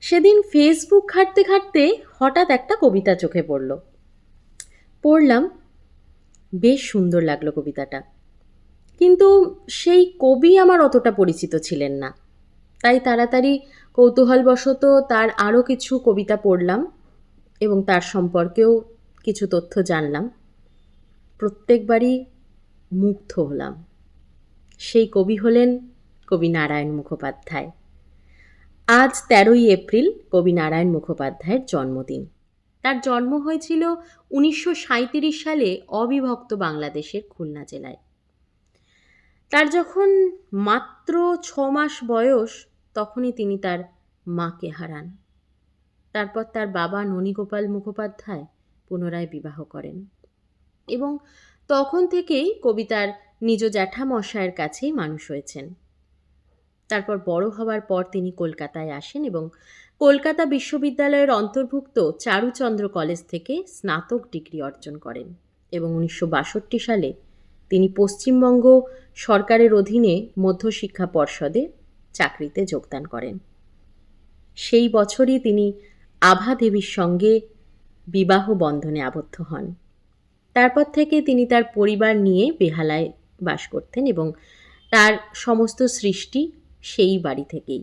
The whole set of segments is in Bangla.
সেদিন ফেসবুক ঘাঁটতে ঘাঁটতে হঠাৎ একটা কবিতা চোখে পড়লাম। বেশ সুন্দর লাগলো কবিতাটা, কিন্তু সেই কবি আমার অতটা পরিচিত ছিলেন না। তাই তাড়াতাড়ি কৌতূহলবশত তার আরও কিছু কবিতা পড়লাম এবং তার সম্পর্কেও কিছু তথ্য জানলাম। প্রত্যেকবারই মুগ্ধ হলাম। সেই কবি হলেন কবি নারায়ণ মুখোপাধ্যায়। আজ ১৩ই এপ্রিল কবি নারায়ণ মুখোপাধ্যায়ের জন্মদিন। তার জন্ম হয়েছিল ১৯৩৭ সালে অবিভক্ত বাংলাদেশের খুলনা জেলায়। তার যখন মাত্র ৬ মাস বয়স, তখনই তিনি তার মাকে হারান। তারপর তার বাবা ননীগোপাল মুখোপাধ্যায় পুনরায় বিবাহ করেন এবং তখন থেকেই কবি তার নিজ জ্যাঠামশায়ের কাছেই মানুষ হয়েছেন। তারপর বড় হওয়ার পর তিনি কলকাতায় আসেন এবং কলকাতা বিশ্ববিদ্যালয়ের অন্তর্ভুক্ত চারুচন্দ্র কলেজ থেকে স্নাতক ডিগ্রি অর্জন করেন এবং ১৯৬২ সালে তিনি পশ্চিমবঙ্গ সরকারের অধীনে মধ্যশিক্ষা পর্ষদে চাকরিতে যোগদান করেন। সেই বছরই তিনি আভা দেবীর সঙ্গে বিবাহ বন্ধনে আবদ্ধ হন। তারপর থেকে তিনি তার পরিবার নিয়ে বেহালায় বাস করতেন এবং তার সমস্ত সৃষ্টি সেই বাড়ি থেকেই।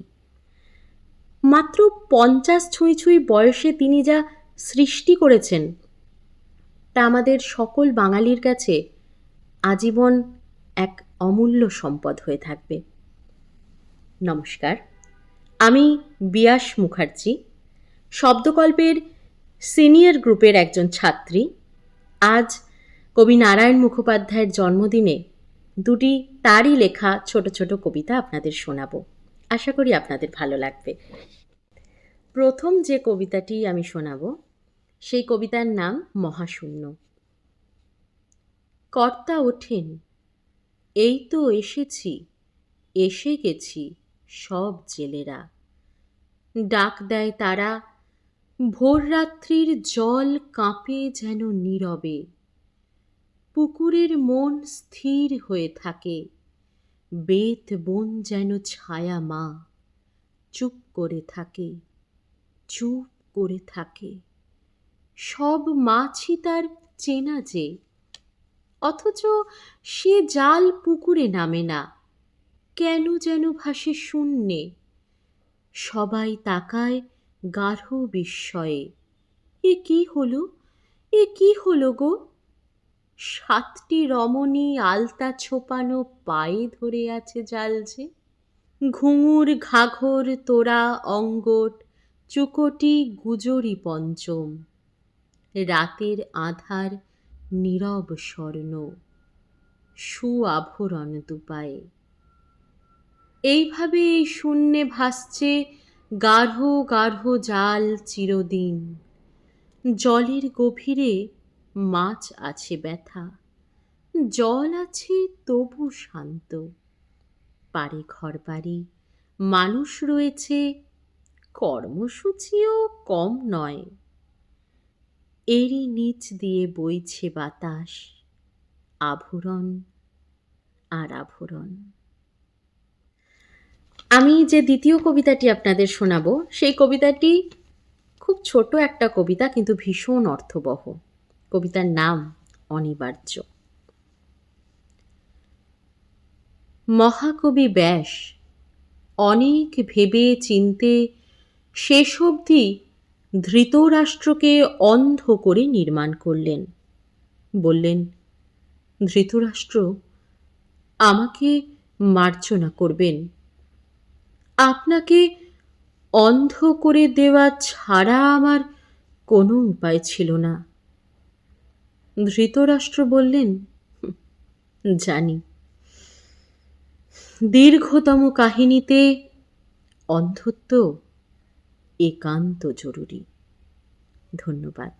মাত্র ৫০ ছুঁই ছুঁই বয়সে তিনি যা সৃষ্টি করেছেন তা আমাদের সকল বাঙালির কাছে আজীবন এক অমূল্য সম্পদ হয়ে থাকবে। নমস্কার, আমি বিয়াস মুখার্জি, শব্দকল্পের সিনিয়র গ্রুপের একজন ছাত্রী। আজ কবি নারায়ণ মুখোপাধ্যায়ের জন্মদিনে দুটি তারই লেখা ছোট ছোট কবিতা আপনাদের শোনাবো। আশা করি আপনাদের ভালো লাগবে। প্রথম যে কবিতাটি আমি শোনাবো সেই কবিতার নাম মহাশূন্য। কর্তা ওঠেন, এই তো এসেছি, এসে গেছি সব জেলেরা। ডাক দেয় তারা, ভোররাত্রির জল কাঁপে যেন নীরবে। পুকুরের মন স্থির হয়ে থাকে, বেত বন যেন ছায়া মা। চুপ করে থাকে, চুপ করে থাকে। সব মাছই তার চেনা যে, অথচ সে জাল পুকুরে নামে না, কেন যেন ভাসে শূন্যে। সবাই তাকায় গাঢ় বিস্ময়ে, এ কি হলো, এ কি হলো গো। ৭টি রমণী আলতা ছোপানো পায়ে ধরে আছে জাল যে। ঘুঙুর ঘাঘর তোড়া অঙ্গট চুকটি গুজরি পঞ্চম। রাতের আধার নীরব স্বর্ণ, সুআভরণ দুপায়ে। এইভাবে এই শূন্যে ভাসছে গাঢ় গাঢ় জাল চিরদিন। জলের গভীরে মাছ আছে ব্যথা, জল আছে তবু শান্ত। পারে ঘরবাড়ি, মানুষ রয়েছে, কর্মসূচিও কম নয়। এরই নিচ দিয়ে বইছে বাতাস, আভরণ আর আভরণ। আমি যে দ্বিতীয় কবিতাটি আপনাদের শোনাবো সেই কবিতাটি খুব ছোট একটা কবিতা, কিন্তু ভীষণ অর্থবহ। কবিতার নাম অনিবার্য। মহাকবি ব্যাস অনেক ভেবে চিনতে শেষ অবধি ধৃতরাষ্ট্রকে অন্ধ করে নির্মাণ করলেন। বললেন, ধৃতরাষ্ট্র, আমাকে মার্জনা করবেন। আপনাকে অন্ধ করে দেওয়া ছাড়া আমার কোনো উপায় ছিল না। ধৃতরাষ্ট্র বললেন, জানি, দীর্ঘতম কাহিনীতে অন্ধত্ব একান্ত জরুরি। ধন্যবাদ।